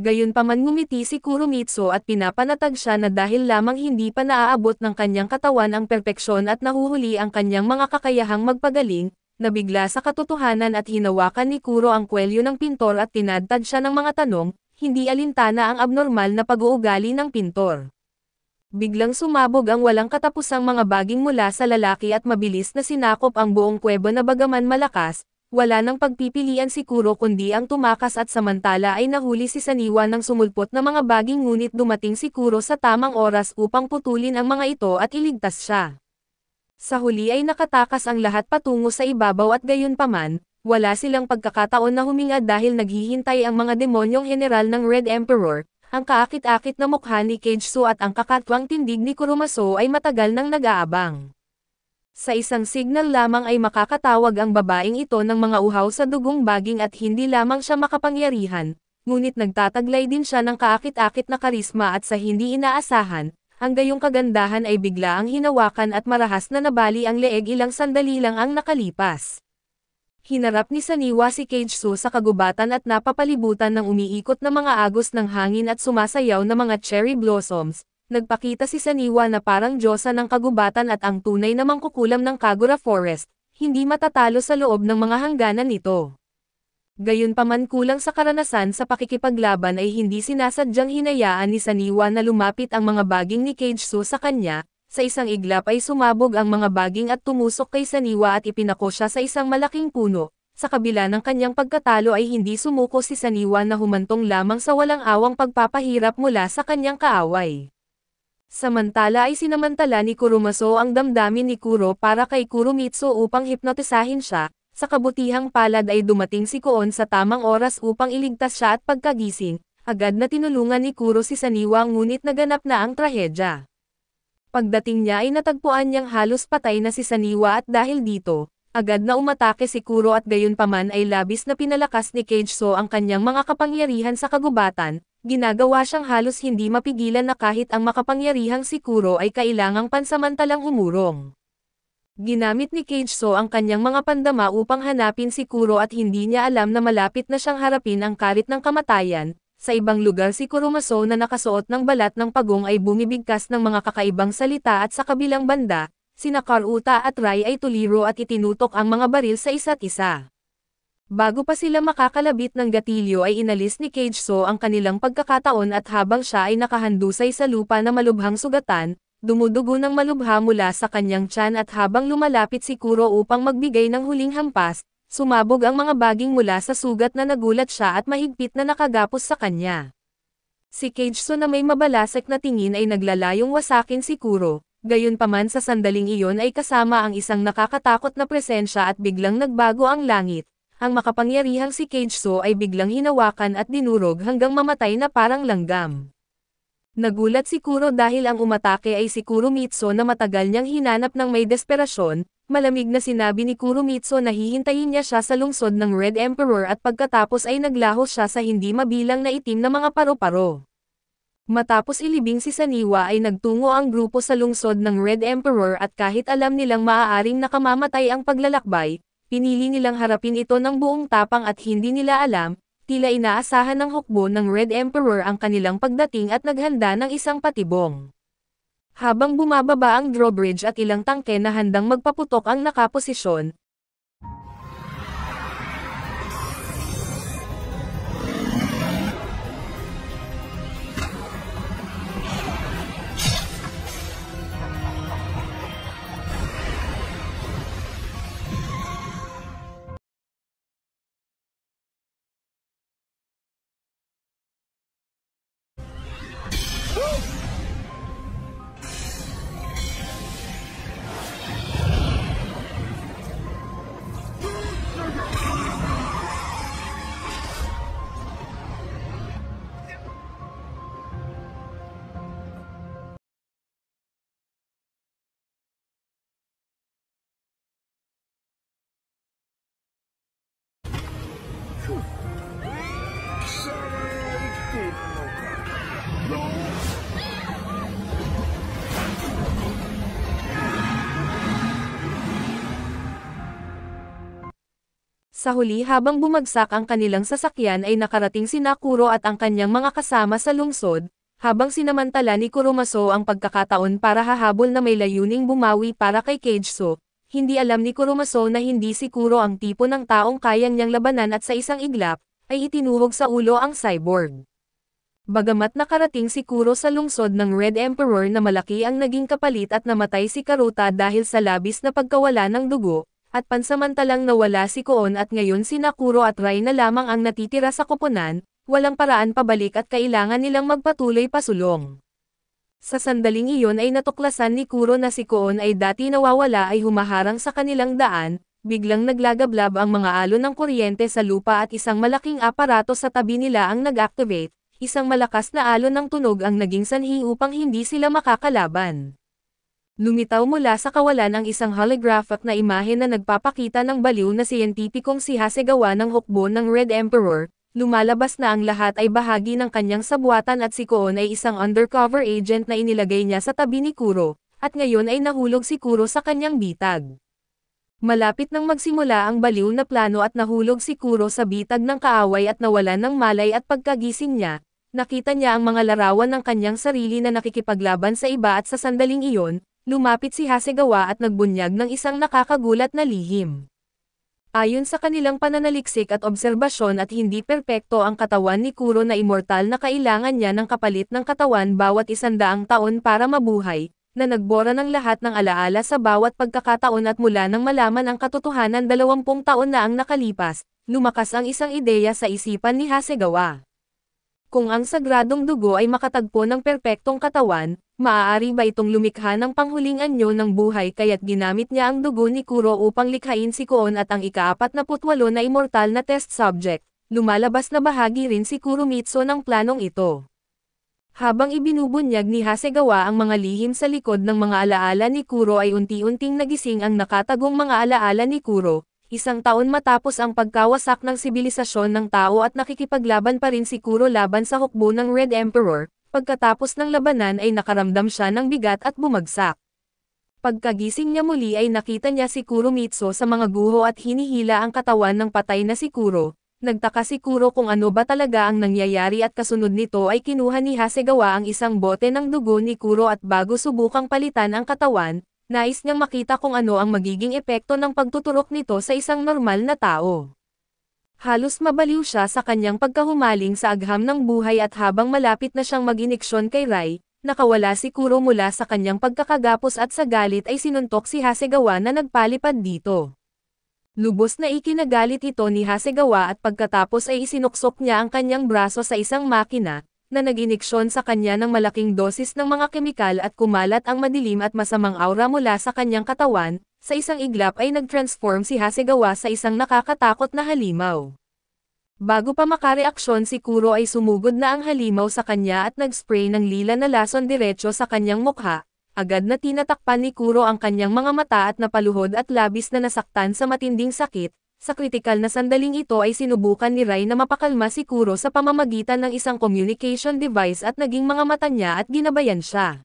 Gayunpaman ngumiti si Kuromitsu at pinapanatag siya na dahil lamang hindi pa naaabot ng kanyang katawan ang perpeksyon at nahuhuli ang kanyang mga kakayahang magpagaling, nabigla sa katotohanan at hinawakan ni Kuro ang kwelyo ng pintor at tinadtad siya ng mga tanong, hindi alintana ang abnormal na pag-uugali ng pintor. Biglang sumabog ang walang katapusang mga baging mula sa lalaki at mabilis na sinakop ang buong kuweba na bagaman malakas, wala nang pagpipilian si Kuro kundi ang tumakas at samantala ay nahuli si Saniwa ng sumulpot na mga baging ngunit dumating si Kuro sa tamang oras upang putulin ang mga ito at iligtas siya. Sa huli ay nakatakas ang lahat patungo sa ibabaw at gayunpaman, wala silang pagkakataon na huminga dahil naghihintay ang mga demonyong general ng Red Emperor. Ang kaakit-akit na mukha ni Keijusu at ang kakatwang tindig ni Kuromitsu ay matagal nang nag-aabang. Sa isang signal lamang ay makakatawag ang babaeng ito ng mga uhaw sa dugong baging at hindi lamang siya makapangyarihan, ngunit nagtataglay din siya ng kaakit-akit na karisma at sa hindi inaasahan, ang gayong kagandahan ay bigla ang hinawakan at marahas na nabali ang leeg ilang sandali lang ang nakalipas. Hinarap ni Saniwa si Keijusu sa kagubatan at napapalibutan ng umiikot na mga agos ng hangin at sumasayaw na mga cherry blossoms. Nagpakita si Saniwa na parang diyosa ng kagubatan at ang tunay na mangkukulam ng Kagura Forest, hindi matatalo sa loob ng mga hangganan nito. Gayunpaman kulang sa karanasan sa pakikipaglaban ay hindi sinasadyang hinayaan ni Saniwa na lumapit ang mga baging ni Keijusu sa kanya. Sa isang iglap ay sumabog ang mga baging at tumusok kay Saniwa at ipinako siya sa isang malaking puno. Sa kabila ng kanyang pagkatalo ay hindi sumuko si Saniwa na humantong lamang sa walang awang pagpapahirap mula sa kanyang kaaway. Samantala ay sinamantala ni Kuromitsu ang damdamin ni Kuro para kay Kuromitsu upang hipnotisahin siya. Sa kabutihang palad ay dumating si Koon sa tamang oras upang iligtas siya at pagkagising. Agad na tinulungan ni Kuro si Saniwa ngunit naganap na ang trahedya. Pagdating niya ay natagpuan niyang halos patay na si Saniwa at dahil dito, agad na umatake si Kuro at gayunpaman ay labis na pinalakas ni Keijusu ang kanyang mga kapangyarihan sa kagubatan, ginagawa siyang halos hindi mapigilan na kahit ang makapangyarihang si Kuro ay kailangang pansamantalang umurong. Ginamit ni Kage-so ang kanyang mga pandama upang hanapin si Kuro at hindi niya alam na malapit na siyang harapin ang karit ng kamatayan. Sa ibang lugar si Kurumaso na nakasuot ng balat ng pagong ay bumibigkas ng mga kakaibang salita at sa kabilang banda, sina Karuta at Rai ay tuliro at itinutok ang mga baril sa isa't isa. Bago pa sila makakalabit ng gatilyo ay inalis ni Kage-so ang kanilang pagkakataon at habang siya ay nakahandusay sa lupa na malubhang sugatan, dumudugo ng malubha mula sa kanyang tiyan at habang lumalapit si Kuro upang magbigay ng huling hampas, sumabog ang mga baging mula sa sugat na nagulat siya at mahigpit na nakagapos sa kanya. Si Kage-so na may mabalasik na tingin ay naglalayong wasakin si Kuro, gayunpaman sa sandaling iyon ay kasama ang isang nakakatakot na presensya at biglang nagbago ang langit. Ang makapangyarihang si Kage-so ay biglang hinawakan at dinurog hanggang mamatay na parang langgam. Nagulat si Kuro dahil ang umatake ay si Kurumitsu na matagal niyang hinanap ng may desperasyon. Malamig na sinabi ni Kurumitsu na hihintayin niya siya sa lungsod ng Red Emperor at pagkatapos ay naglaho siya sa hindi mabilang na itim na mga paro-paro. Matapos ilibing si Saniwa ay nagtungo ang grupo sa lungsod ng Red Emperor at kahit alam nilang maaaring nakamamatay ang paglalakbay, pinili nilang harapin ito ng buong tapang at hindi nila alam, tila inaasahan ng hukbo ng Red Emperor ang kanilang pagdating at naghanda ng isang patibong. Habang bumababa ang drawbridge at ilang tangke na handang magpaputok ang nakaposisyon, sa huli habang bumagsak ang kanilang sasakyan ay nakarating si Kuro at ang kanyang mga kasama sa lungsod, habang sinamantala ni Kurumaso ang pagkakataon para hahabol na may layuning bumawi para kay Kage-so. Hindi alam ni Kurumaso na hindi si Kuro ang tipo ng taong kayang niyang labanan at sa isang iglap, ay itinuhog sa ulo ang cyborg. Bagamat nakarating si Kuro sa lungsod ng Red Emperor na malaki ang naging kapalit at namatay si Karuta dahil sa labis na pagkawala ng dugo, at pansamantalang nawala si Koon at ngayon si Kuro at Rai na lamang ang natitira sa koponan, walang paraan pabalik at kailangan nilang magpatuloy pasulong. Sa sandaling iyon ay natuklasan ni Kuro na si Koon ay dati nawawala ay humaharang sa kanilang daan, biglang naglagablab ang mga alon ng kuryente sa lupa at isang malaking aparato sa tabi nila ang nag-activate, isang malakas na alon ng tunog ang naging sanhi upang hindi sila makakalaban. Lumitaw mula sa kawalan ang isang holographic na imahe na nagpapakita ng baliw na siyentipikong si Hasegawa ng hukbo ng Red Emperor. Lumalabas na ang lahat ay bahagi ng kanyang sabuatan at si Koon ay isang undercover agent na inilagay niya sa tabi ni Kuro, at ngayon ay nahulog si Kuro sa kanyang bitag. Malapit nang magsimula ang baliw na plano at nahulog si Kuro sa bitag ng kaaway at nawalan ng malay at pagkagising niya, nakita niya ang mga larawan ng kanyang sarili na nakikipaglaban sa iba at sa sandaling iyon, lumapit si Hasegawa at nagbunyag ng isang nakakagulat na lihim. Ayon sa kanilang pananaliksik at obserbasyon at hindi perpekto ang katawan ni Kuro na immortal na kailangan niya ng kapalit ng katawan bawat 100 taon para mabuhay, na nagbora ng lahat ng alaala sa bawat pagkakataon at mula nang malaman ang katotohanan 20 taon na ang nakalipas, lumakas ang isang ideya sa isipan ni Hasegawa. Kung ang sagradong dugo ay makatagpo ng perpektong katawan, maaari ba itong lumikha ng panghuling anyo ng buhay kaya't ginamit niya ang dugo ni Kuro upang likhain si Koon at ang ika-48 na immortal na test subject, lumalabas na bahagi rin si Kurumitsu ng planong ito. Habang ibinubunyag ni Hasegawa ang mga lihim sa likod ng mga alaala ni Kuro ay unti-unting nagising ang nakatagong mga alaala ni Kuro. 1 taon matapos ang pagkawasak ng sibilisasyon ng tao at nakikipaglaban pa rin si Kuro laban sa hukbo ng Red Emperor, pagkatapos ng labanan ay nakaramdam siya ng bigat at bumagsak. Pagkagising niya muli ay nakita niya si Kuromitsu sa mga guho at hinihila ang katawan ng patay na si Kuro. Nagtaka si Kuro kung ano ba talaga ang nangyayari at kasunod nito ay kinuha ni Hasegawa ang isang bote ng dugo ni Kuro at bago subukang palitan ang katawan, nais niyang makita kung ano ang magiging epekto ng pagtuturok nito sa isang normal na tao. Halos mabaliw siya sa kanyang pagkahumaling sa agham ng buhay at habang malapit na siyang mag-iniksyon kay Rai, nakawala si Kuro mula sa kanyang pagkakagapos at sa galit ay sinuntok si Hasegawa na nagpalipad dito. Lubos na ikinagalit ito ni Hasegawa at pagkatapos ay isinuksok niya ang kanyang braso sa isang makina, na nag-iniksyon sa kanya ng malaking dosis ng mga kemikal at kumalat ang madilim at masamang aura mula sa kanyang katawan. Sa isang iglap ay nag-transform si Hasegawa sa isang nakakatakot na halimaw. Bago pa makareaksyon si Kuro ay sumugod na ang halimaw sa kanya at nag-spray ng lila na lason diretso sa kanyang mukha. Agad na tinatakpan ni Kuro ang kanyang mga mata at napaluhod at labis na nasaktan sa matinding sakit. Sa kritikal na sandaling ito ay sinubukan ni Rai na mapakalma si Kuro sa pamamagitan ng isang communication device at naging mga mata niya at ginabayan siya.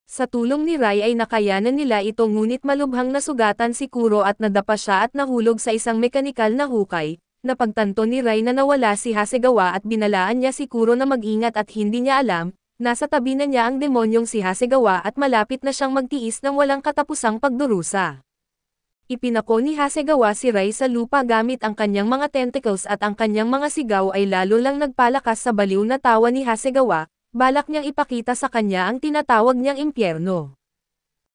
Sa tulong ni Rai ay nakayanan nila ito ngunit malubhang nasugatan si Kuro at nadapa siya at nahulog sa isang mekanikal na hukay. Napagtanto ni Rai na nawala si Hasegawa at binalaan niya si Kuro na mag-ingat at hindi niya alam, nasa tabi na niya ang demonyong si Hasegawa at malapit na siyang magtiis ng walang katapusang pagdurusa. Ipinako ni Hasegawa si Rai sa lupa gamit ang kanyang mga tentacles at ang kanyang mga sigaw ay lalo lang nagpalakas sa baliw na tawa ni Hasegawa. Balak niyang ipakita sa kanya ang tinatawag niyang impyerno.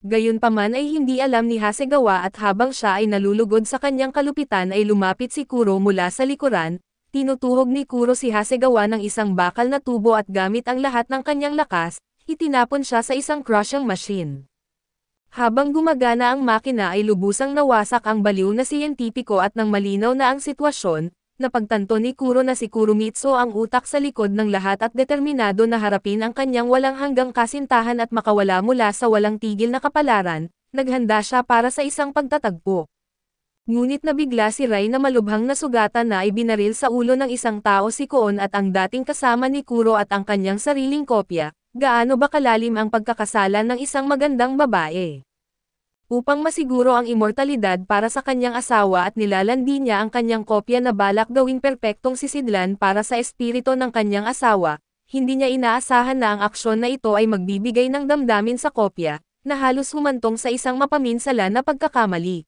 Gayunpaman ay hindi alam ni Hasegawa at habang siya ay nalulugod sa kanyang kalupitan ay lumapit si Kuro mula sa likuran, tinutuhog ni Kuro si Hasegawa ng isang bakal na tubo at gamit ang lahat ng kanyang lakas, itinapon siya sa isang crushing machine. Habang gumagana ang makina ay lubusang nawasak ang baliw na siyentipiko at nang malinaw na ang sitwasyon, napagtanto ni Kuro na si Kuromitsu ang utak sa likod ng lahat at determinado na harapin ang kanyang walang hanggang kasintahan at makawala mula sa walang tigil na kapalaran, naghanda siya para sa isang pagtatagpo. Ngunit nabigla si Rai na malubhang nasugatan na ay binaril sa ulo ng isang tao si Koon at ang dating kasama ni Kuro at ang kanyang sariling kopya, gaano ba kalalim ang pagkakasalan ng isang magandang babae. Upang masiguro ang immortalidad para sa kanyang asawa at nilalandi niya ang kanyang kopya na balak gawing perpektong sisidlan para sa espiritu ng kanyang asawa, hindi niya inaasahan na ang aksyon na ito ay magbibigay ng damdamin sa kopya, na halos humantong sa isang mapaminsalan na pagkakamali.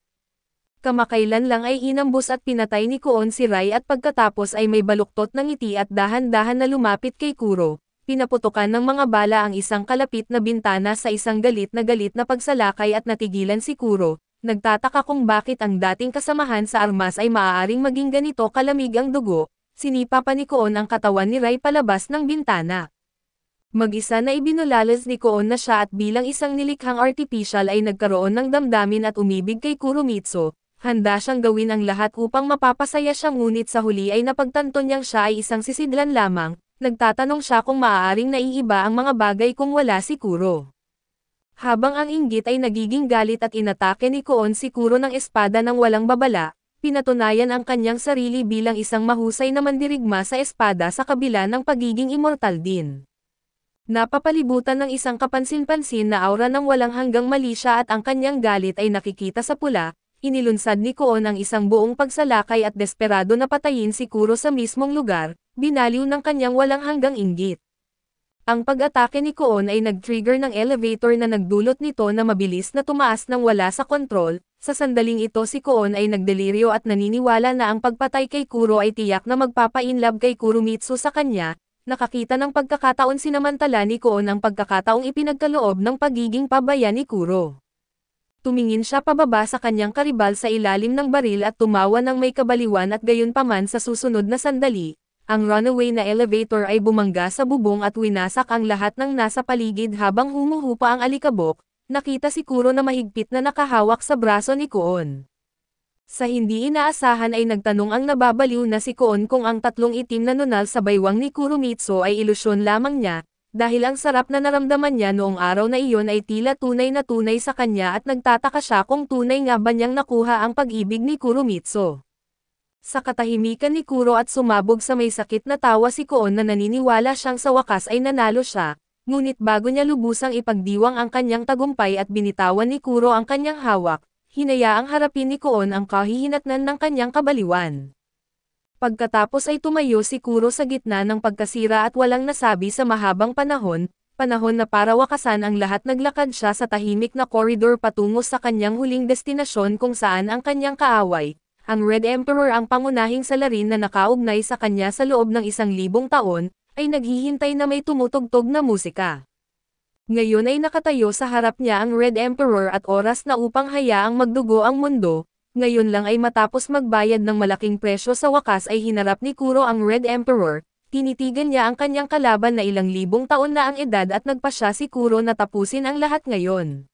Kamakailan lang ay inambus at pinatay ni Koon si Rai at pagkatapos ay may baluktot ng ngiti at dahan-dahan na lumapit kay Kuro. Pinaputukan ng mga bala ang isang kalapit na bintana sa isang galit na pagsalakay at natigilan si Kuro. Nagtataka kung bakit ang dating kasamahan sa armas ay maaaring maging ganito kalamig ang dugo. Sinipa pa ni Koon ang katawan ni Rai palabas ng bintana. Mag-isa na ibinulalas ni Koon na siya at bilang isang nilikhang artificial ay nagkaroon ng damdamin at umibig kay Kuromitsu. Handa siyang gawin ang lahat upang mapapasaya siya ngunit sa huli ay napagtanto niyang siya ay isang sisidlan lamang. Nagtatanong siya kung maaaring naiiba ang mga bagay kung wala si Kuro. Habang ang inggit ay nagiging galit at inatake ni Koon si Kuro ng espada ng walang babala, pinatunayan ang kanyang sarili bilang isang mahusay na mandirigma sa espada sa kabila ng pagiging immortal din. Napapalibutan ng isang kapansin-pansin na aura ng walang hanggang mali siya at ang kanyang galit ay nakikita sa pula. Inilunsad ni Koon ang isang buong pagsalakay at desperado na patayin si Kuro sa mismong lugar, binaliw ng kanyang walang hanggang inggit. Ang pag-atake ni Koon ay nag-trigger ng elevator na nagdulot nito na mabilis na tumaas nang wala sa kontrol. Sa sandaling ito si Koon ay nagdeliryo at naniniwala na ang pagpatay kay Kuro ay tiyak na magpapa-inlove kay Kuromitsu sa kanya. Nakakita ng pagkakataon sinamantala ni Koon ang pagkakataong ipinagkaloob ng pagiging pabaya ni Kuro. Tumingin siya pababa sa kanyang karibal sa ilalim ng baril at tumawa ng may kabaliwan at gayunpaman sa susunod na sandali, ang runaway na elevator ay bumangga sa bubong at winasak ang lahat ng nasa paligid habang humuhupa ang alikabok, nakita si Kuro na mahigpit na nakahawak sa braso ni Koon. Sa hindi inaasahan ay nagtanong ang nababaliw na si Koon kung ang tatlong itim na nunal sa baywang ni Kuromitsu ay ilusyon lamang niya, dahil ang sarap na naramdaman niya noong araw na iyon ay tila tunay na tunay sa kanya at nagtataka siya kung tunay nga ba niyang nakuha ang pag-ibig ni Kuromitsu. Sa katahimikan ni Kuro at sumabog sa may sakit na tawa si Koon na naniniwala siyang sa wakas ay nanalo siya, Ngunit bago niya lubusang ipagdiwang ang kanyang tagumpay at binitawan ni Kuro ang kanyang hawak, hinayaang harapin ni Koon ang kahihinatnan ng kanyang kabaliwan. Pagkatapos ay tumayo si Kuro sa gitna ng pagkasira at walang nasabi sa mahabang panahon na para wakasan ang lahat. Naglakad siya sa tahimik na koridor patungo sa kanyang huling destinasyon kung saan ang kanyang kaaway, ang Red Emperor, ang pangunahing salarin na nakaugnay sa kanya sa loob ng 1,000 taon, ay naghihintay na may tumutugtog na musika. Ngayon ay nakatayo sa harap niya ang Red Emperor at oras na upang hayaang magdugo ang mundo. Ngayon lang ay matapos magbayad ng malaking presyo sa wakas ay hinarap ni Kuro ang Red Emperor, tinitigan niya ang kanyang kalaban na ilang libong taon na ang edad at nagpasya si Kuro na tapusin ang lahat ngayon.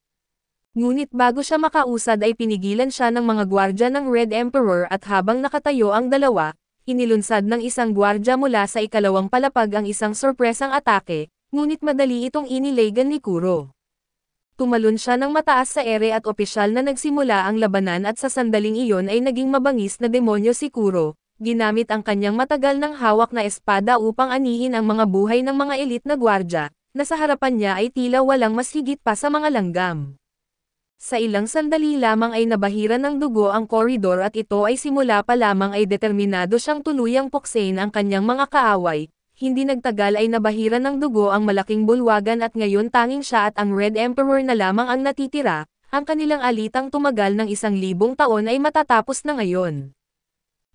Ngunit bago siya makausad ay pinigilan siya ng mga gwardya ng Red Emperor at habang nakatayo ang dalawa, inilunsad ng isang gwardya mula sa ikalawang palapag ang isang sorpresang atake, ngunit madali itong inilegan ni Kuro. Tumalon siya ng mataas sa ere at opisyal na nagsimula ang labanan at sa sandaling iyon ay naging mabangis na demonyo si Kuro, ginamit ang kanyang matagal ng hawak na espada upang anihin ang mga buhay ng mga elite na gwardya, na sa harapan niya ay tila walang mas higit pa sa mga langgam. Sa ilang sandali lamang ay nabahiran ng dugo ang koridor at ito ay simula pa lamang ay determinado siyang tuluyang puksain ang kanyang mga kaaway. Hindi nagtagal ay nabahiran ng dugo ang malaking bulwagan at ngayon tanging siya at ang Red Emperor na lamang ang natitira. Ang kanilang alitang tumagal ng 1,000 taon ay matatapos na ngayon.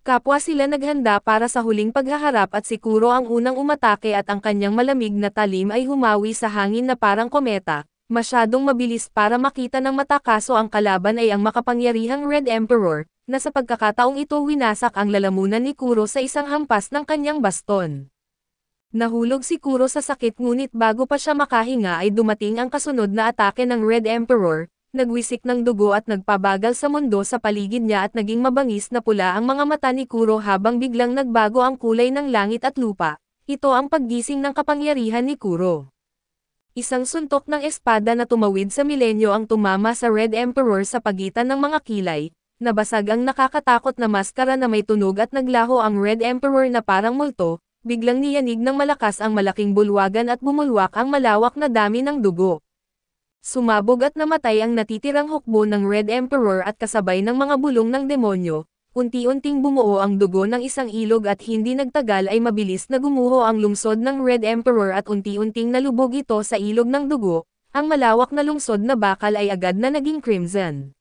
Kapwa sila naghanda para sa huling paghaharap at si Kuro ang unang umatake at ang kanyang malamig na talim ay humawi sa hangin na parang kometa, masyadong mabilis para makita ng mata, kaso ang kalaban ay ang makapangyarihang Red Emperor, na sa pagkakataong ito winasak ang lalamunan ni Kuro sa isang hampas ng kanyang baston. Nahulog si Kuro sa sakit ngunit bago pa siya makahinga ay dumating ang kasunod na atake ng Red Emperor, nagwisik ng dugo at nagpabagal sa mundo sa paligid niya at naging mabangis na pula ang mga mata ni Kuro habang biglang nagbago ang kulay ng langit at lupa. Ito ang paggising ng kapangyarihan ni Kuro. Isang suntok ng espada na tumawid sa milenyo ang tumama sa Red Emperor sa pagitan ng mga kilay. Nabasag ang nakakatakot na maskara na may tunog at naglaho ang Red Emperor na parang multo. Biglang niyanig ng malakas ang malaking bulwagan at bumulwak ang malawak na dami ng dugo. Sumabog at namatay ang natitirang hukbo ng Red Emperor at kasabay ng mga bulong ng demonyo. Unti-unting bumuo ang dugo ng isang ilog at hindi nagtagal ay mabilis na gumuho ang lungsod ng Red Emperor at unti-unting nalubog ito sa ilog ng dugo. Ang malawak na lungsod na bakal ay agad na naging crimson.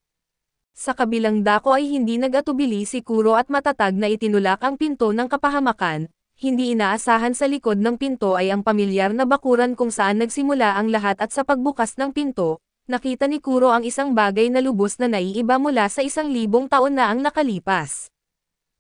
Sa kabilang dako ay hindi nag-atubili si Kuro at matatag na itinulak ang pinto ng kapahamakan. Hindi inaasahan sa likod ng pinto ay ang pamilyar na bakuran kung saan nagsimula ang lahat at sa pagbukas ng pinto, nakita ni Kuro ang isang bagay na lubos na naiiba mula sa 1,000 taon na ang nakalipas.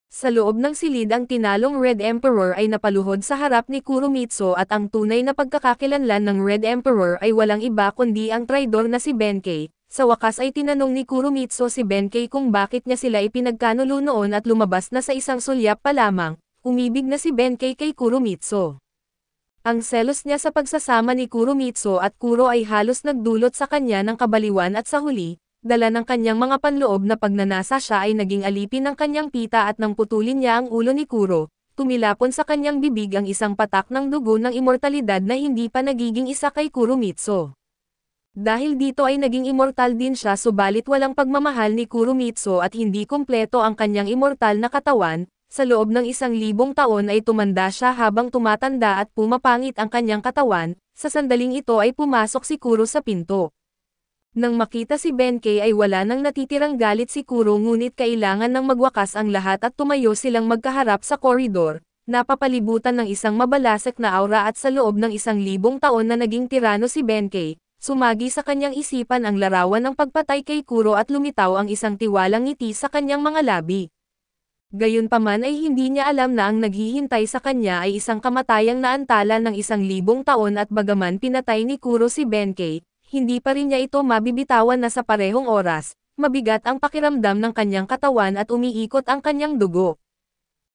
Sa loob ng silid ang tinalong Red Emperor ay napaluhod sa harap ni Kuromitsu at ang tunay na pagkakakilanlan ng Red Emperor ay walang iba kundi ang traidor na si Benkei. Sa wakas ay tinanong ni Kuromitsu si Benkei kung bakit niya sila ipinagkanulo noon at lumabas na sa isang sulyap pa lamang. Umibig na si Benkei kay Kuromitsu. Ang selos niya sa pagsasama ni Kuromitsu at Kuro ay halos nagdulot sa kanya ng kabaliwan at sa huli, dala ng kanyang mga panloob na pagnanasa siya ay naging alipin ng kanyang pita at nang putulin niya ang ulo ni Kuro, tumilapon sa kanyang bibig ang isang patak ng dugo ng immortalidad na hindi pa nagiging isa kay Kuromitsu. Dahil dito ay naging immortal din siya, subalit walang pagmamahal ni Kuromitsu at hindi kumpleto ang kanyang immortal na katawan. Sa loob ng 1,000 taon ay tumanda siya habang tumatanda at pumapangit ang kanyang katawan. Sa sandaling ito ay pumasok si Kuro sa pinto. Nang makita si Benkei ay wala nang natitirang galit si Kuro, ngunit kailangan nang magwakas ang lahat at tumayo silang magkaharap sa koridor. Napapalibutan ng isang mabalasik na aura at sa loob ng 1,000 taon na naging tirano si Benkei, sumagi sa kanyang isipan ang larawan ng pagpatay kay Kuro at lumitaw ang isang tiwalang ngiti sa kanyang mga labi. Gayunpaman ay hindi niya alam na ang naghihintay sa kanya ay isang kamatayang naantala ng 1,000 taon at bagaman pinatay ni Kuro si Benkei, hindi pa rin niya ito mabibitawan na sa parehong oras, mabigat ang pakiramdam ng kanyang katawan at umiikot ang kanyang dugo.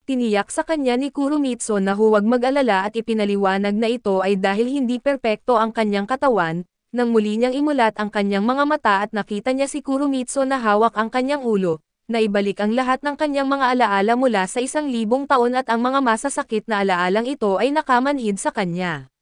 Tiniyak sa kanya ni Kuromitsu na huwag mag-alala at ipinaliwanag na ito ay dahil hindi perpekto ang kanyang katawan. Nang muli niyang imulat ang kanyang mga mata at nakita niya si Kuromitsu na hawak ang kanyang ulo, naibalik ang lahat ng kanyang mga alaala mula sa 1,000 taon at ang mga masasakit na alaalang ito ay nakamanhid sa kanya.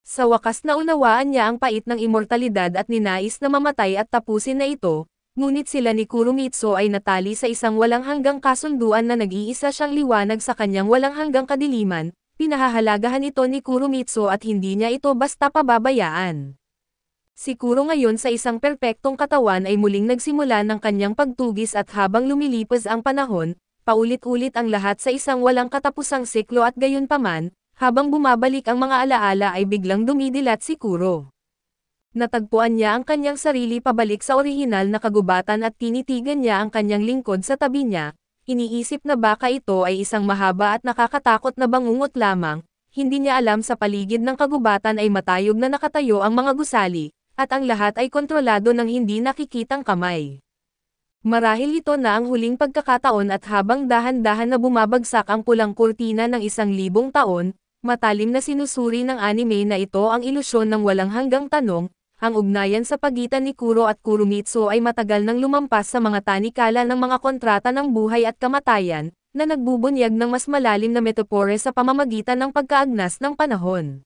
Sa wakas naunawaan niya ang pait ng immortalidad at ninais na mamatay at tapusin na ito, ngunit sila ni Kurumitsu ay natali sa isang walang hanggang kasunduan na nag-iisa siyang liwanag sa kanyang walang hanggang kadiliman, pinahahalagahan ito ni Kurumitsu at hindi niya ito basta pababayaan. Si Kuro ngayon sa isang perpektong katawan ay muling nagsimula ng kanyang pagtugis at habang lumilipas ang panahon, paulit-ulit ang lahat sa isang walang katapusang siklo at gayunpaman, habang bumabalik ang mga alaala ay biglang dumidilat si Kuro. Natagpuan niya ang kanyang sarili pabalik sa orihinal na kagubatan at tinitigan niya ang kanyang lingkod sa tabi niya, iniisip na baka ito ay isang mahaba at nakakatakot na bangungot lamang, hindi niya alam sa paligid ng kagubatan ay matayog na nakatayo ang mga gusali, at ang lahat ay kontrolado ng hindi nakikitang kamay. Marahil ito na ang huling pagkakataon at habang dahan-dahan na bumabagsak ang pulang kurtina ng 1,000 taon, matalim na sinusuri ng anime na ito ang ilusyon ng walang hanggang tanong, ang ugnayan sa pagitan ni Kuro at Kurumitsu ay matagal nang lumampas sa mga tanikala ng mga kontrata ng buhay at kamatayan, na nagbubunyag ng mas malalim na metapore sa pamamagitan ng pagkaagnas ng panahon.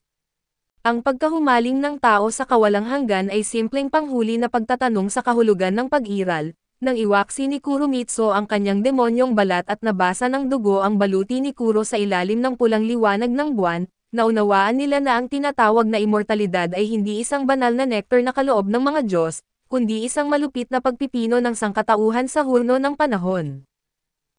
Ang pagkahumaling ng tao sa kawalang hanggan ay simpleng panghuli na pagtatanong sa kahulugan ng pag-iral, nang iwaksi ni Kurumitsu ang kanyang demonyong balat at nabasa ng dugo ang baluti ni Kuro sa ilalim ng pulang liwanag ng buwan, naunawaan nila na ang tinatawag na immortalidad ay hindi isang banal na nektar na kaloob ng mga Diyos, kundi isang malupit na pagpipino ng sangkatauhan sa hurno ng panahon.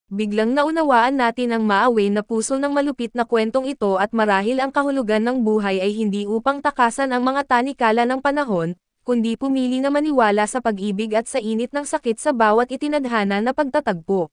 Biglang naunawaan natin ang maawi na puso ng malupit na kwentong ito at marahil ang kahulugan ng buhay ay hindi upang takasan ang mga tanikala ng panahon, kundi pumili na maniwala sa pag-ibig at sa init ng sakit sa bawat itinadhana na pagtatagpo.